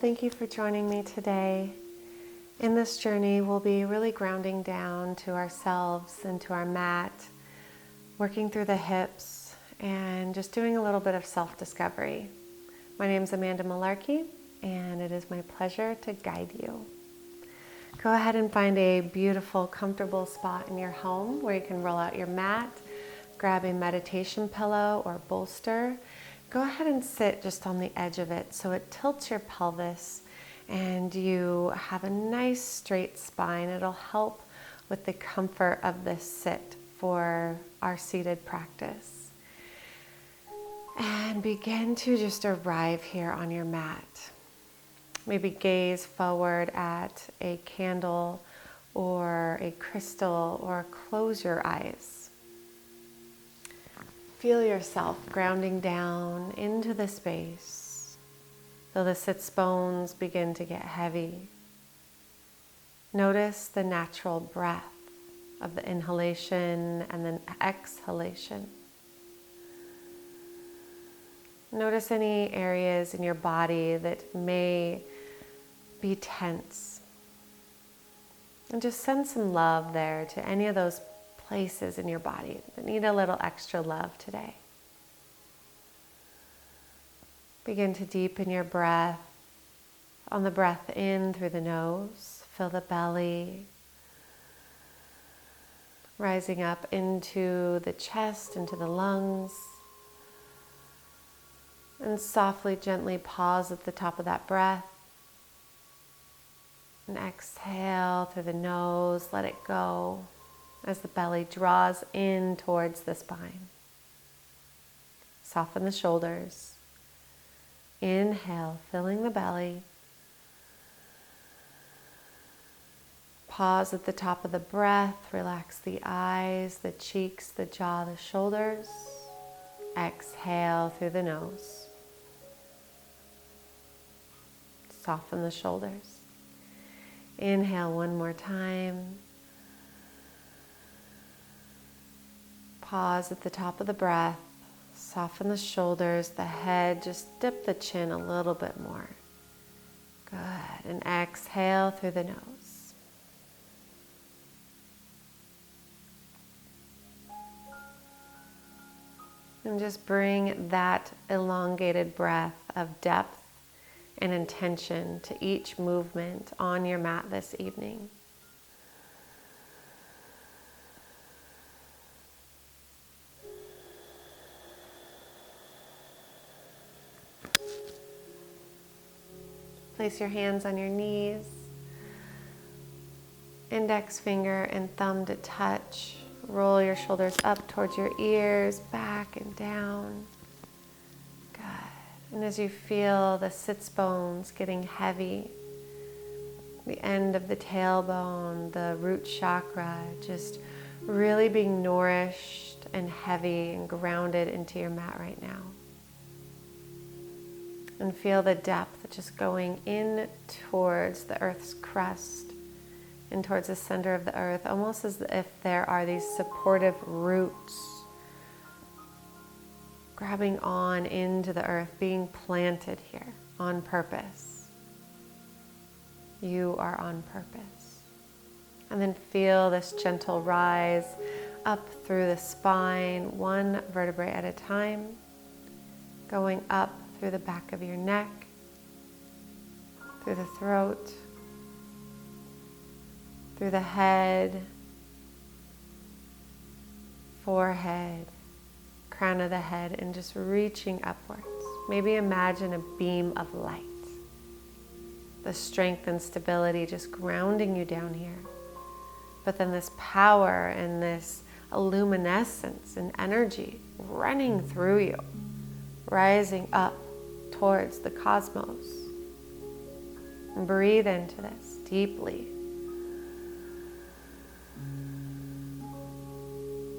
Thank you for joining me today. In this journey, we'll be really grounding down to ourselves and to our mat, working through the hips, and just doing a little bit of self-discovery. My name is Amanda Malarkey, and it is my pleasure to guide you. Go ahead and find a beautiful, comfortable spot in your home where you can roll out your mat, grab a meditation pillow or bolster. Go ahead and sit just on the edge of it so it tilts your pelvis and you have a nice straight spine. It'll help with the comfort of this sit for our seated practice. And begin to just arrive here on your mat. Maybe gaze forward at a candle or a crystal, or close your eyes. Feel yourself grounding down into the space. Feel the sits bones begin to get heavy. Notice the natural breath of the inhalation and then exhalation. Notice any areas in your body that may be tense. And just send some love there to any of those places in your body that need a little extra love today. Begin to deepen your breath. On the breath in through the nose, fill the belly, rising up into the chest, into the lungs. And softly, gently pause at the top of that breath. And exhale through the nose, let it go as the belly draws in towards the spine. Soften the shoulders. Inhale, filling the belly. Pause at the top of the breath. Relax the eyes, the cheeks, the jaw, the shoulders. Exhale through the nose. Soften the shoulders. Inhale one more time. Pause at the top of the breath. Soften the shoulders, the head. Just dip the chin a little bit more. Good. And exhale through the nose. And just bring that elongated breath of depth and intention to each movement on your mat this evening. Place your hands on your knees, index finger and thumb to touch. Roll your shoulders up towards your ears, back and down. Good. And as you feel the sits bones getting heavy, the end of the tailbone, the root chakra, just really being nourished and heavy and grounded into your mat right now. And feel the depth just going in towards the earth's crust and towards the center of the earth, almost as if there are these supportive roots grabbing on into the earth, being planted here on purpose. You are on purpose. And then feel this gentle rise up through the spine, one vertebrae at a time, going up through the back of your neck, through the throat, through the head, forehead, crown of the head, and just reaching upwards. Maybe imagine a beam of light. The strength and stability just grounding you down here. But then this power and this luminescence and energy running through you, rising up towards the cosmos. And breathe into this deeply.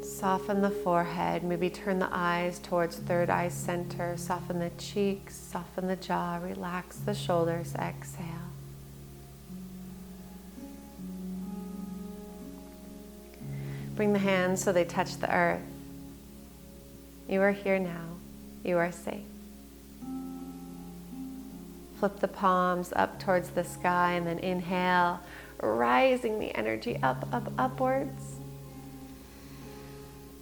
Soften the forehead, maybe turn the eyes towards third eye center, soften the cheeks, soften the jaw, relax the shoulders, exhale. Bring the hands so they touch the earth. You are here now. You are safe. Flip the palms up towards the sky and then inhale, rising the energy up, up, upwards.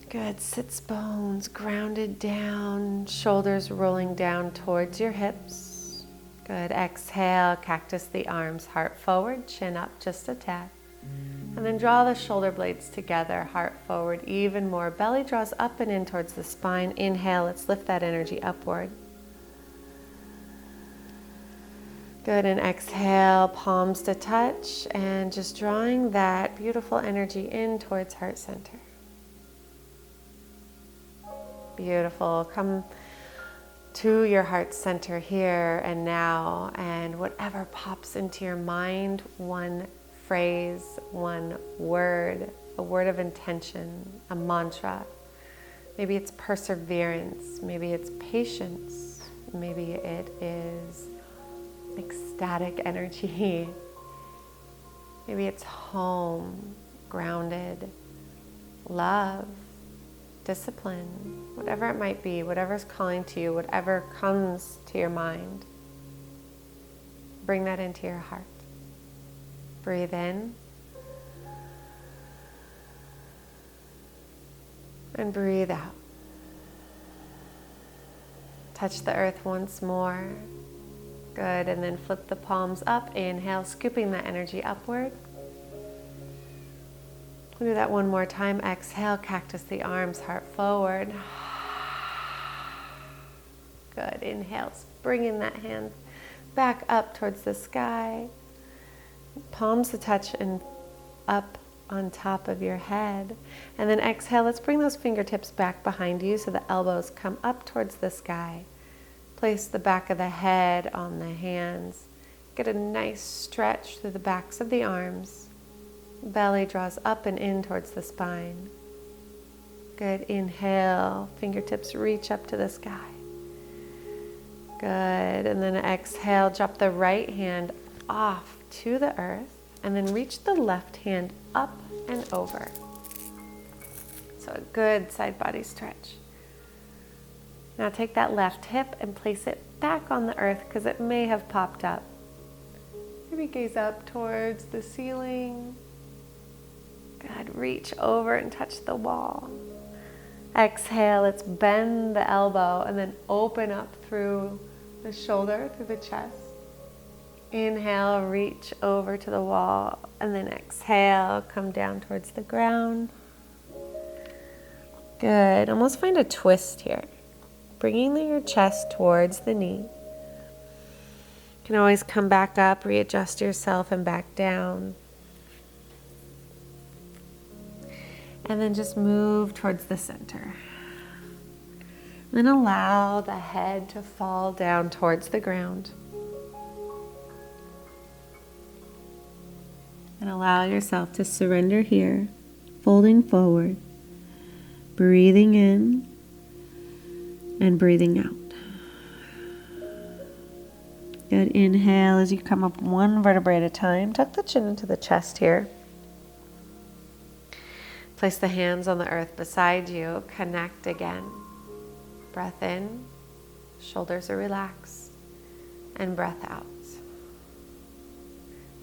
Good. Sits bones grounded down, shoulders rolling down towards your hips. Good. Exhale, cactus the arms, heart forward, chin up just a tad. And then draw the shoulder blades together, heart forward even more. Belly draws up and in towards the spine. Inhale, let's lift that energy upward. Good, and exhale, palms to touch, and just drawing that beautiful energy in towards heart center. Beautiful. Come to your heart center here and now, and whatever pops into your mind, one phrase, one word, a word of intention, a mantra. Maybe it's perseverance, maybe it's patience, maybe it is ecstatic energy. Maybe it's home, grounded, love, discipline, whatever it might be, whatever's calling to you, whatever comes to your mind. Bring that into your heart. Breathe in. And breathe out. Touch the earth once more. Good, and then flip the palms up. Inhale, scooping that energy upward. We'll do that one more time. Exhale, cactus the arms, heart forward. Good, inhale, bringing that hand back up towards the sky. Palms to touch and up on top of your head. And then exhale, let's bring those fingertips back behind you so the elbows come up towards the sky. Place the back of the head on the hands. Get a nice stretch through the backs of the arms. Belly draws up and in towards the spine. Good. Inhale. Fingertips reach up to the sky. Good. And then exhale. Drop the right hand off to the earth. And then reach the left hand up and over. So a good side body stretch. Now take that left hip and place it back on the earth because it may have popped up. Maybe gaze up towards the ceiling. Good. Reach over and touch the wall. Exhale, let's bend the elbow and then open up through the shoulder, through the chest. Inhale, reach over to the wall, and then exhale, come down towards the ground. Good. Almost find a twist here. Bringing your chest towards the knee. You can always come back up, readjust yourself, and back down. And then just move towards the center. Then allow the head to fall down towards the ground. And allow yourself to surrender here, folding forward, breathing in and breathing out. Good. Inhale as you come up one vertebrae at a time. Tuck the chin into the chest here. Place the hands on the earth beside you. Connect again. Breath in. Shoulders are relaxed. And breath out.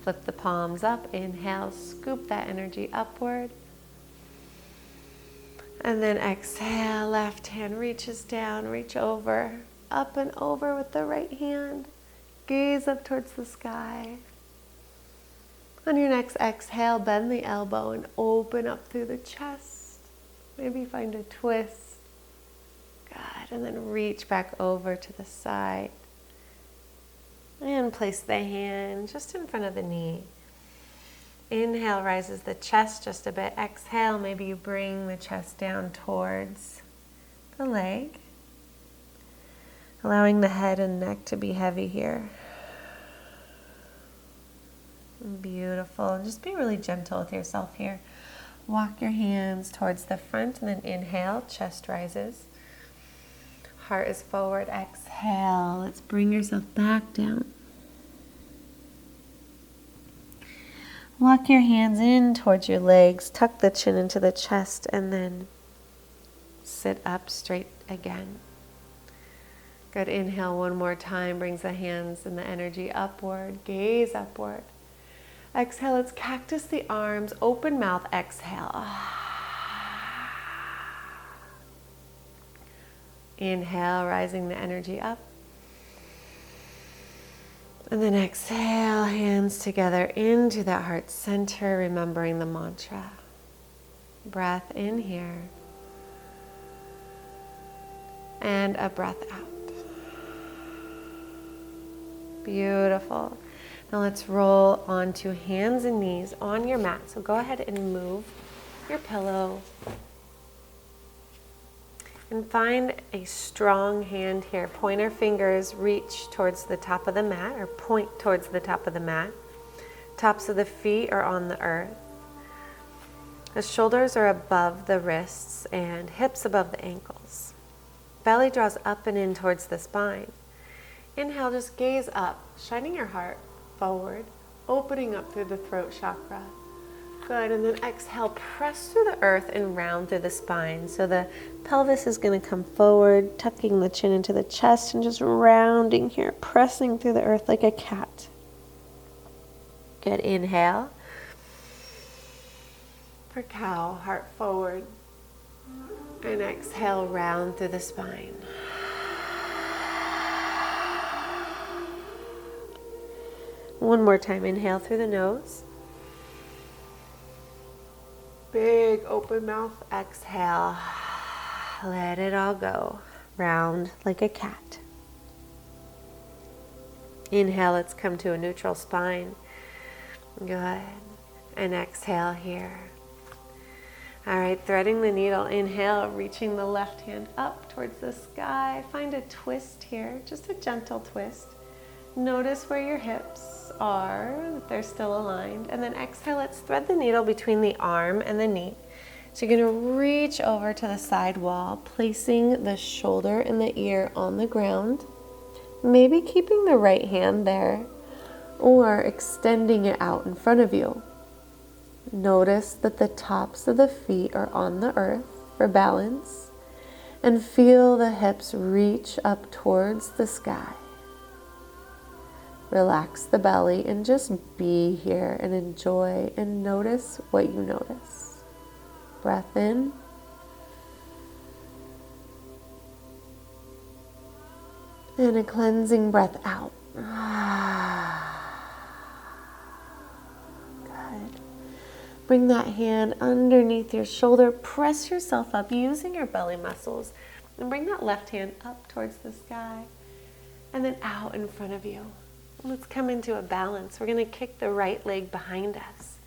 Flip the palms up. Inhale. Scoop that energy upward. And then exhale. Left hand reaches down. Reach over. Up and over with the right hand. Gaze up towards the sky. On your next exhale, bend the elbow and open up through the chest. Maybe find a twist. Good. And then reach back over to the side. And place the hand just in front of the knee. Inhale rises the chest just a bit. Exhale, maybe you bring the chest down towards the leg. Allowing the head and neck to be heavy here. Beautiful. And just be really gentle with yourself here. Walk your hands towards the front and then inhale, chest rises. Heart is forward. Exhale. Let's bring yourself back down. Walk your hands in towards your legs. Tuck the chin into the chest and then sit up straight again. Good. Inhale one more time. Brings the hands and the energy upward. Gaze upward. Exhale. Let's cactus the arms. Open mouth. Exhale. Inhale, rising the energy up. And then exhale, hands together into that heart center, remembering the mantra. Breath in here. And a breath out. Beautiful. Now let's roll onto hands and knees on your mat. So go ahead and move your pillow. And find a strong hand here. Pointer fingers reach towards the top of the mat, or point towards the top of the mat. Tops of the feet are on the earth. The shoulders are above the wrists and hips above the ankles. Belly draws up and in towards the spine. Inhale, just gaze up, shining your heart forward, opening up through the throat chakra. Good, and then exhale, press through the earth and round through the spine. So the pelvis is going to come forward, tucking the chin into the chest and just rounding here, pressing through the earth like a cat. Good, inhale. For cow, heart forward. And exhale, round through the spine. One more time, inhale through the nose. Big open mouth, exhale. Let it all go. Round like a cat. Inhale, let's come to a neutral spine. Good. And exhale here. All right, threading the needle. Inhale, reaching the left hand up towards the sky. Find a twist here, just a gentle twist. Notice where your hips are, that they're still aligned. And then exhale, let's thread the needle between the arm and the knee. So you're going to reach over to the side wall, placing the shoulder and the ear on the ground. Maybe keeping the right hand there or extending it out in front of you. Notice that the tops of the feet are on the earth for balance, and feel the hips reach up towards the sky. Relax the belly and just be here and enjoy and notice what you notice. Breath in. And a cleansing breath out. Good. Bring that hand underneath your shoulder. Press yourself up using your belly muscles. And bring that left hand up towards the sky. And then out in front of you. Let's come into a balance. We're going to kick the right leg behind us.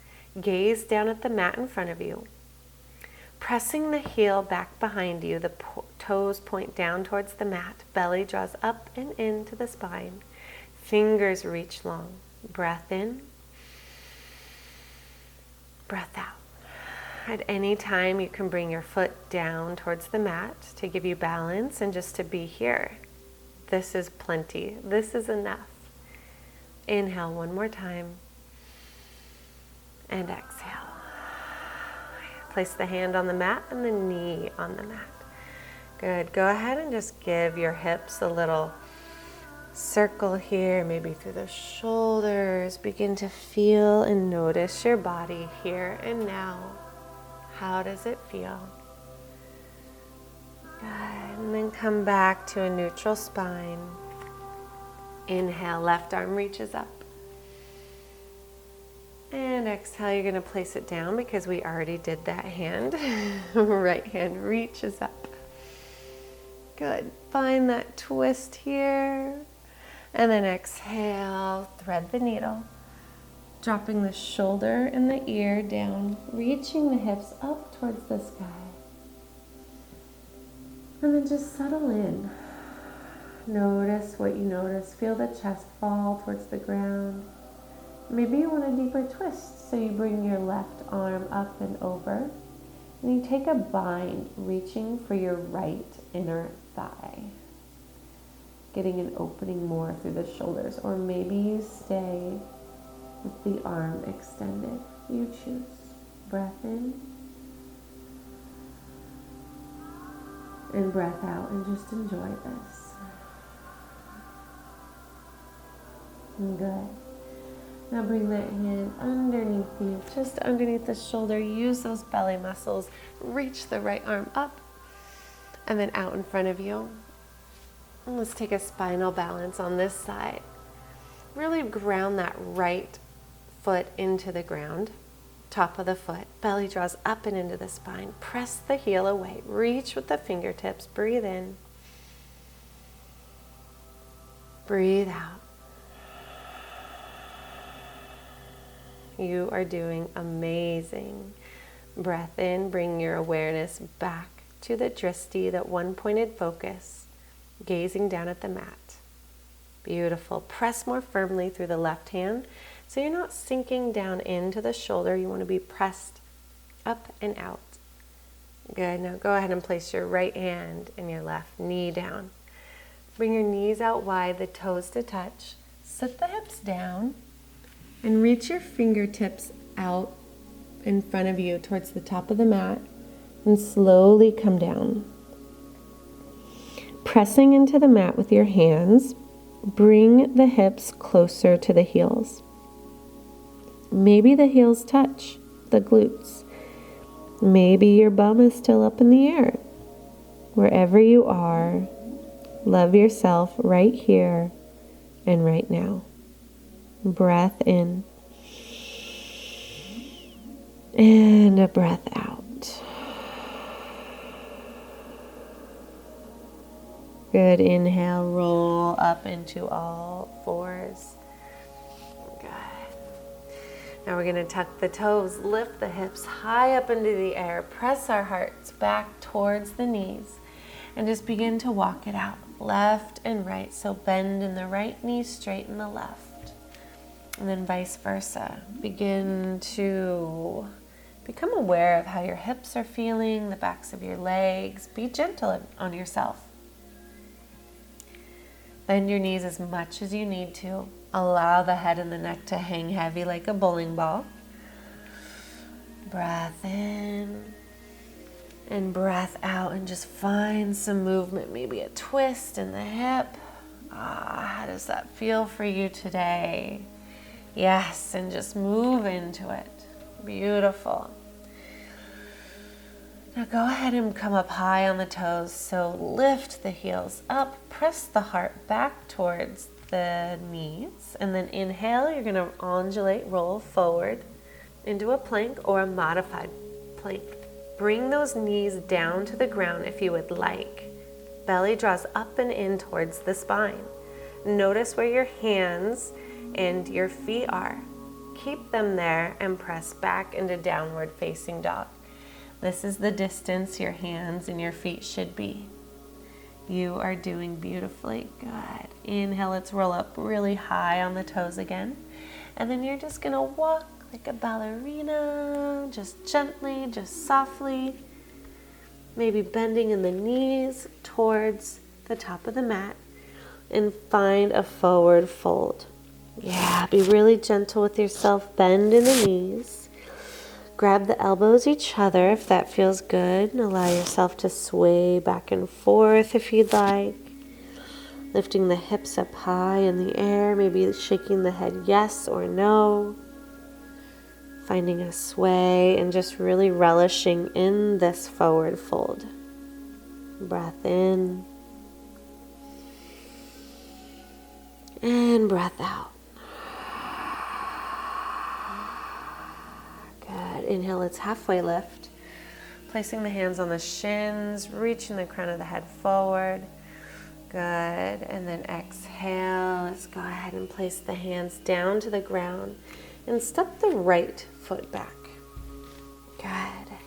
Gaze down at the mat in front of you. Pressing the heel back behind you, the toes point down towards the mat. Belly draws up and into the spine. Fingers reach long. Breath in. Breath out. At any time, you can bring your foot down towards the mat to give you balance and just to be here. This is plenty. This is enough. Inhale one more time. And exhale. Place the hand on the mat and the knee on the mat. Good. Go ahead and just give your hips a little circle here, maybe through the shoulders. Begin to feel and notice your body here and now. How does it feel? Good. And then come back to a neutral spine. Inhale, left arm reaches up. And exhale, you're going to place it down because we already did that hand. Right hand reaches up. Good. Find that twist here. And then exhale, thread the needle. Dropping the shoulder and the ear down, reaching the hips up towards the sky. And then just settle in. Notice what you notice. Feel the chest fall towards the ground. Maybe you want a deeper twist, so you bring your left arm up and over, and you take a bind, reaching for your right inner thigh. Getting an opening more through the shoulders, or maybe you stay with the arm extended. You choose. Breath in. And breath out, and just enjoy this. Good. Now bring that hand underneath you, just underneath the shoulder. Use those belly muscles. Reach the right arm up and then out in front of you. And let's take a spinal balance on this side. Really ground that right foot into the ground, top of the foot. Belly draws up and into the spine. Press the heel away. Reach with the fingertips. Breathe in. Breathe out. You are doing amazing. Breath in, bring your awareness back to the drishti, that one-pointed focus, gazing down at the mat. Beautiful. Press more firmly through the left hand so you're not sinking down into the shoulder. You want to be pressed up and out. Good. Now go ahead and place your right hand and your left knee down. Bring your knees out wide, the toes to touch. Sit the hips down. And reach your fingertips out in front of you towards the top of the mat and slowly come down. Pressing into the mat with your hands, bring the hips closer to the heels. Maybe the heels touch the glutes. Maybe your bum is still up in the air. Wherever you are, love yourself right here and right now. Breath in and a breath out. Good. Inhale, roll up into all fours. Good. Now we're going to tuck the toes, lift the hips high up into the air, press our hearts back towards the knees, and just begin to walk it out, left and right. So bend in the right knee, straighten the left. And then vice versa. Begin to become aware of how your hips are feeling, the backs of your legs. Be gentle on yourself. Bend your knees as much as you need to. Allow the head and the neck to hang heavy like a bowling ball. Breath in and breath out, and just find some movement, maybe a twist in the hip. How does that feel for you today? Yes, and just move into it. Beautiful. Now go ahead and come up high on the toes. So lift the heels up, press the heart back towards the knees, and then inhale, you're going to undulate, roll forward into a plank or a modified plank. Bring those knees down to the ground if you would like. Belly draws up and in towards the spine. Notice where your hands and your feet are. Keep them there and press back into downward facing dog. This is the distance your hands and your feet should be. You are doing beautifully. Good. Inhale, let's roll up really high on the toes again. And then you're just gonna walk like a ballerina, just gently, just softly. Maybe bending in the knees towards the top of the mat, and find a forward fold. Yeah, be really gentle with yourself. Bend in the knees. Grab the elbows each other if that feels good. And allow yourself to sway back and forth if you'd like. Lifting the hips up high in the air. Maybe shaking the head yes or no. Finding a sway and just really relishing in this forward fold. Breath in. And breath out. Good. Inhale, it's halfway lift. Placing the hands on the shins, reaching the crown of the head forward. Good. And then exhale. Let's go ahead and place the hands down to the ground and step the right foot back. Good.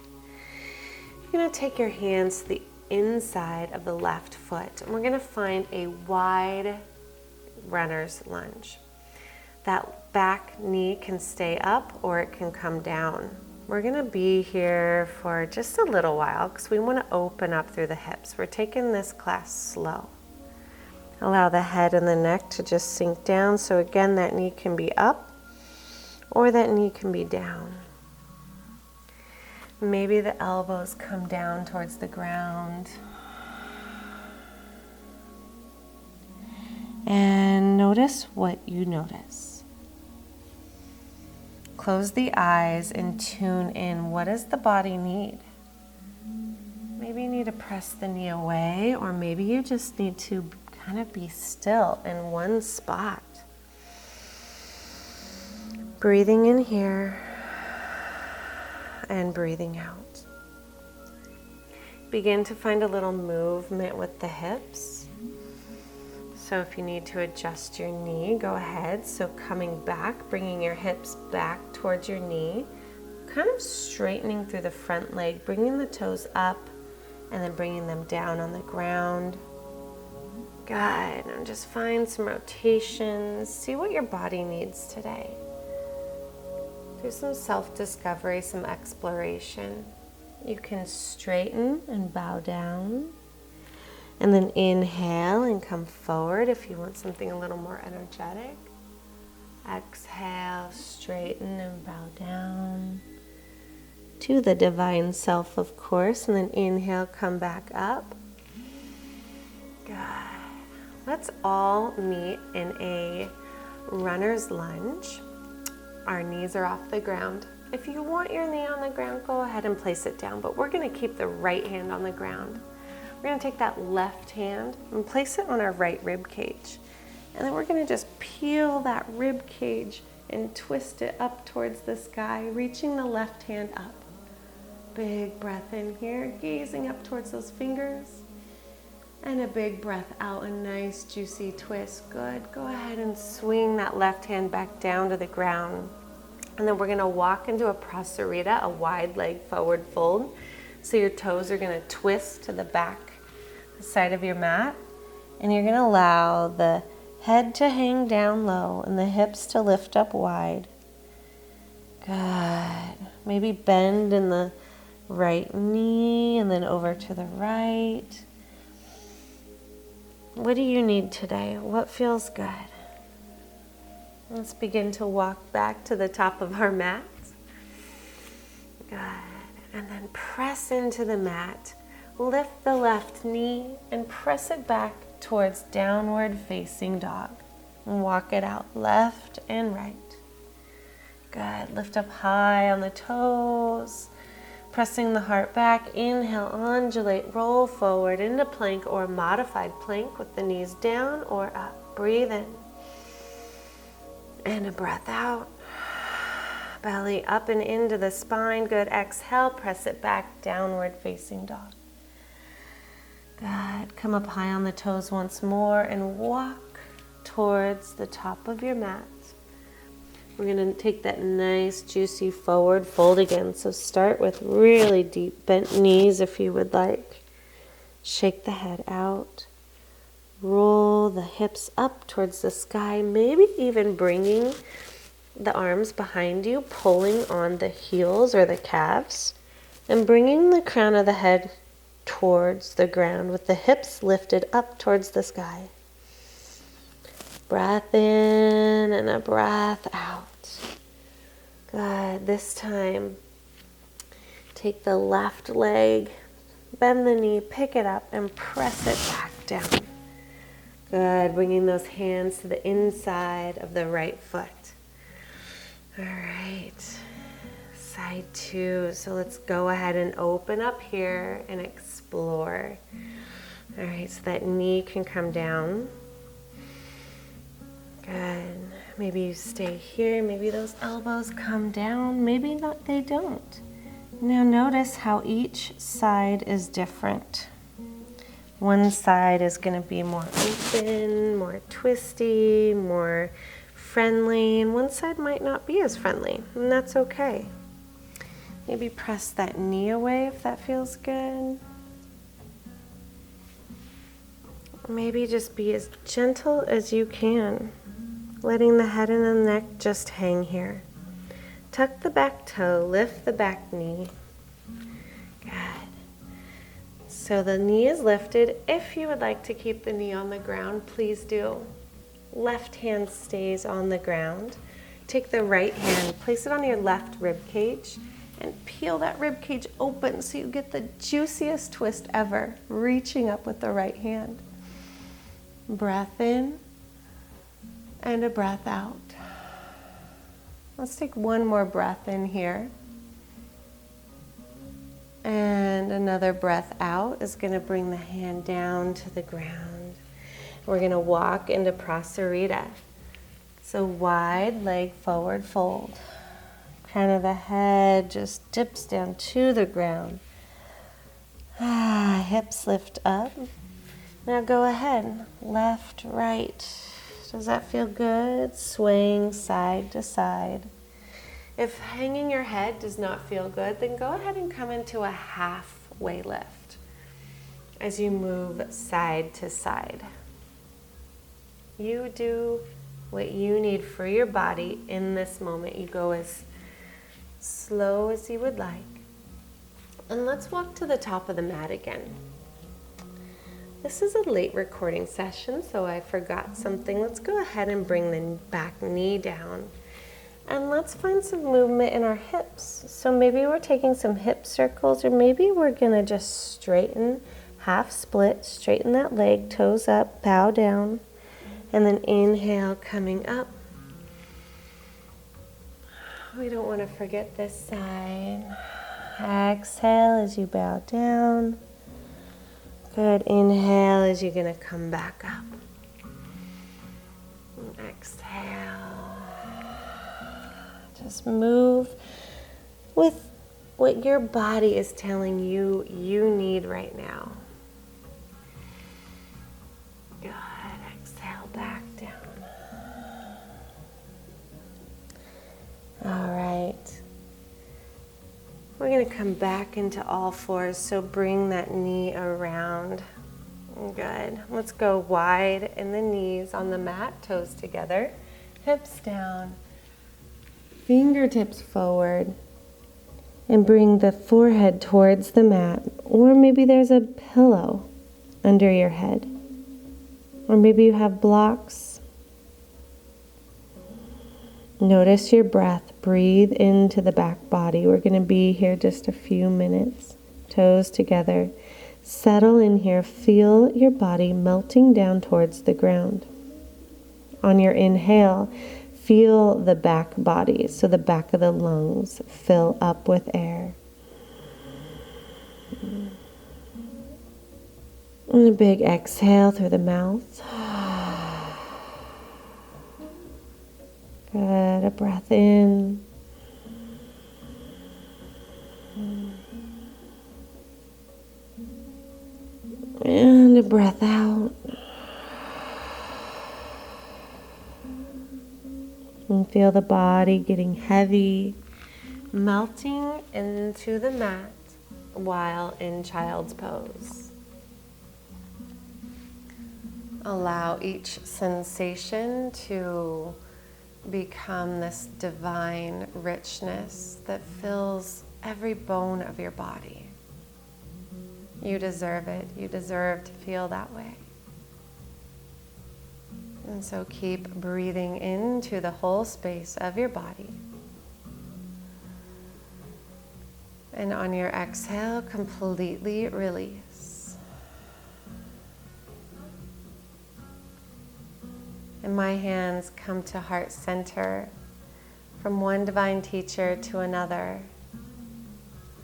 You're going to take your hands to the inside of the left foot, and we're going to find a wide runner's lunge. That back knee can stay up or it can come down. We're going to be here for just a little while because we want to open up through the hips. We're taking this class slow. Allow the head and the neck to just sink down. So again, that knee can be up or that knee can be down. Maybe the elbows come down towards the ground. And notice what you notice. Close the eyes and tune in. What does the body need? Maybe you need to press the knee away, or maybe you just need to kind of be still in one spot. Breathing in here and breathing out. Begin to find a little movement with the hips. So if you need to adjust your knee, go ahead. So coming back, bringing your hips back towards your knee, kind of straightening through the front leg, bringing the toes up and then bringing them down on the ground. Good. And just find some rotations. See what your body needs today. Do some self-discovery, some exploration. You can straighten and bow down. And then inhale and come forward if you want something a little more energetic. Exhale, straighten and bow down to the divine self, of course. And then inhale, come back up. Good. Let's all meet in a runner's lunge. Our knees are off the ground. If you want your knee on the ground, go ahead and place it down, but we're going to keep the right hand on the ground. We're going to take that left hand and place it on our right rib cage. And then we're going to just peel that rib cage and twist it up towards the sky, reaching the left hand up. Big breath in here, gazing up towards those fingers. And a big breath out, a nice juicy twist. Good. Go ahead and swing that left hand back down to the ground. And then we're going to walk into a prasarita, a wide leg forward fold. So your toes are going to twist to the back side of your mat. And you're going to allow the head to hang down low and the hips to lift up wide. Good. Maybe bend in the right knee and then over to the right. What do you need today? What feels good? Let's begin to walk back to the top of our mats. Good. And then press into the mat. Lift the left knee and press it back towards downward facing dog. And walk it out left and right. Good. Lift up high on the toes. Pressing the heart back. Inhale, undulate, roll forward into plank or modified plank with the knees down or up. Breathe in. And a breath out. Belly up and into the spine. Good. Exhale, press it back, downward facing dog. Good. Come up high on the toes once more and walk towards the top of your mat. We're going to take that nice juicy forward fold again. So start with really deep bent knees if you would like. Shake the head out. Roll the hips up towards the sky, maybe even bringing the arms behind you, pulling on the heels or the calves, and bringing the crown of the head towards the ground with the hips lifted up towards the sky. Breath in and a breath out. Good. This time, take the left leg, bend the knee, pick it up, and press it back down. Good. Bringing those hands to the inside of the right foot. All right. Side two. So let's go ahead and open up here and explore. All right. So that knee can come down. Good. Maybe you stay here. Maybe those elbows come down. Maybe not, they don't. Now notice how each side is different. One side is going to be more open, more twisty, more friendly, and one side might not be as friendly, and that's okay. Maybe press that knee away if that feels good. Maybe just be as gentle as you can, letting the head and the neck just hang here. Tuck the back toe, lift the back knee. Good. So the knee is lifted. If you would like to keep the knee on the ground, please do. Left hand stays on the ground. Take the right hand, place it on your left rib cage, and peel that rib cage open so you get the juiciest twist ever, reaching up with the right hand. Breath in and a breath out. Let's take one more breath in here. And another breath out is going to bring the hand down to the ground. We're going to walk into Prasarita. So wide leg forward fold. Crown of the head just dips down to the ground. Hips lift up. Now go ahead, left, right. Does that feel good? Swaying side to side. If hanging your head does not feel good, then go ahead and come into a halfway lift as you move side to side. You do what you need for your body in this moment. You go as slow as you would like. And let's walk to the top of the mat again. This is a late recording session, so I forgot something. Let's go ahead and bring the back knee down. And let's find some movement in our hips. So maybe we're taking some hip circles, or maybe we're gonna just straighten, half split, straighten that leg, toes up, bow down, and then inhale, coming up. We don't wanna forget this side. Exhale as you bow down. Good, inhale as you're gonna come back up. And exhale. Just move with what your body is telling you you need right now. Good. Exhale back down. All right. We're going to come back into all fours, so bring that knee around. Good. Let's go wide in the knees on the mat, toes together, hips down. Fingertips forward, and bring the forehead towards the mat, or maybe there's a pillow under your head, or maybe you have blocks. Notice your breath. Breathe into the back body. We're going to be here just a few minutes. Toes together. Settle in here. Feel your body melting down towards the ground. On your inhale, feel the back body, so the back of the lungs fill up with air. And a big exhale through the mouth. Good, a breath in. And a breath out. And feel the body getting heavy, melting into the mat while in child's pose. Allow each sensation to become this divine richness that fills every bone of your body. You deserve it. You deserve to feel that way. And so keep breathing into the whole space of your body. And on your exhale, completely release. And my hands come to heart center from one divine teacher to another.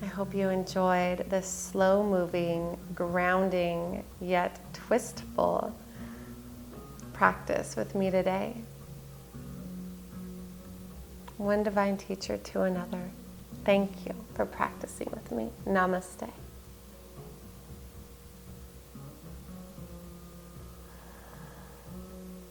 I hope you enjoyed this slow-moving, grounding, yet twistful practice with me today. One divine teacher to another. Thank you for practicing with me. Namaste.